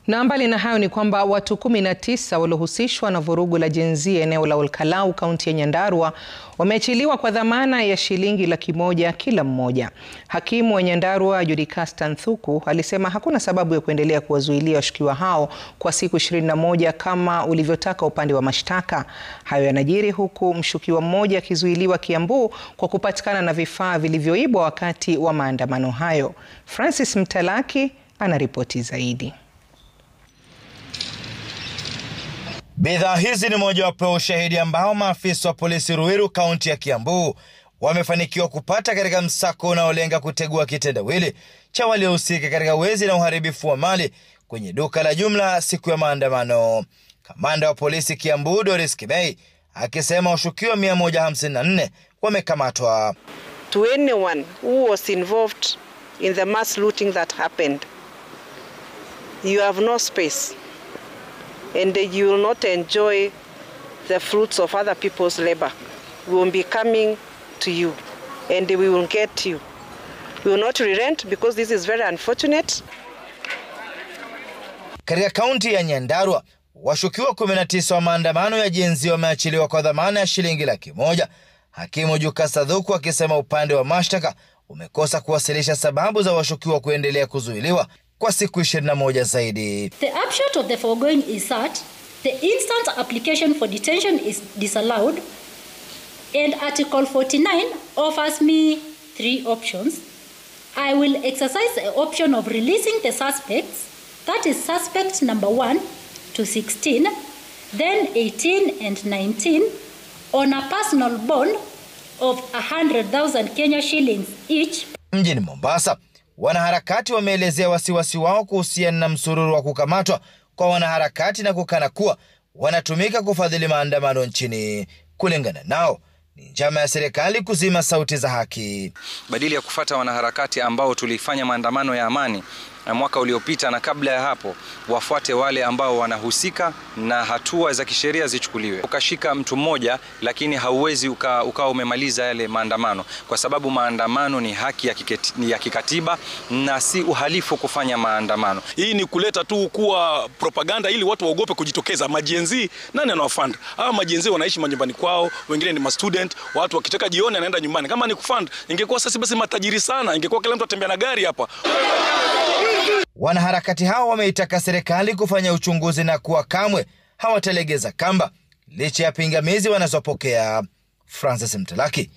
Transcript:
Na mbali na hayo ni kwamba watu 19 waliohusishwa na vurugu la Gen Z eneo la Olkalau, kaunti ya Nyandarua, wameachiliwa kwa dhamana ya shilingi 100,000 kila mmoja. Hakimu wa Nyandarua Judicasta Nthuku alisema hakuna sababu ya kuendelea kuwazuilia washukiwa hao kwa siku 21 kama ulivyotaka upande wa mashtaka. Hayo yanajiri huku mshukiwa mmoja akizuiliwa Kiambu kwa kupatikana na vifaa vilivyoibwa wakati wa maandamano hayo. Francis Mtalaki anaripoti zaidi. Bidhaa hizi ni mojawapo ya ushahidi ambao maafisa wa polisi Ruiru, kaunti ya Kiambu, wamefanikiwa kupata katika msako unaolenga kutegua kitendawili cha waliohusika katika wezi na uharibifu wa mali kwenye duka la jumla siku ya maandamano. Kamanda wa polisi Kiambu, Doris Kimei, akisema washukiwa 154 wamekamatwa. To anyone who was involved in the mass looting that happened, you have no space. And you will not enjoy the fruits of other people's labor. We will be coming to you and we will get you. We will not relent because this is very unfortunate. Katika kaunti ya Nyandarua, washukiwa 19 wa maandamano ya Gen Z wameachiliwa kwa dhamana ya shilingi 100,000. Hakimu Judicasta Nthuku akisema upande wa mashtaka umekosa kuwasilisha sababu za washukiwa kuendelea kuzuiliwa kwa siku 21 zaidi. The upshot of the foregoing is that the instant application for detention is disallowed, and Article 49 offers me 3 options. I will exercise the option of releasing the suspects, that is suspect number 1 to 16, then 18 and 19, on a personal bond of 100,000 Kenya shillings each. Mjini Mombasa, wanaharakati wameelezea wasiwasi wao kuhusiana na msururu wa kukamatwa kwa wanaharakati na kukana kuwa wanatumika kufadhili maandamano nchini. Kulingana nao, ni njama ya serikali kuzima sauti za haki. Badili ya kufuata wanaharakati ambao tulifanya maandamano ya amani mwaka uliopita na kabla ya hapo, wafuate wale ambao wanahusika na hatua za kisheria zichukuliwe. Ukashika mtu mmoja lakini hauwezi ukawa umemaliza yale maandamano, kwa sababu maandamano ni haki ya kikatiba na si uhalifu kufanya maandamano. Hii ni kuleta tu kuwa propaganda ili watu waogope kujitokeza. Majenzi nani anawafund? Hawa majenzi wanaishi manyumbani kwao, wengine ni student, watu wakitaka jioni anaenda nyumbani. Kama ni kufund, ingekuwa sasa basi matajiri sana, ingekuwa kila mtu atembea na gari hapa. Wanaharakati hao wameitaka serikali kufanya uchunguzi na kuwa kamwe hawatalegeza kamba licha ya pingamizi wanazopokea. Francis Mtalaki,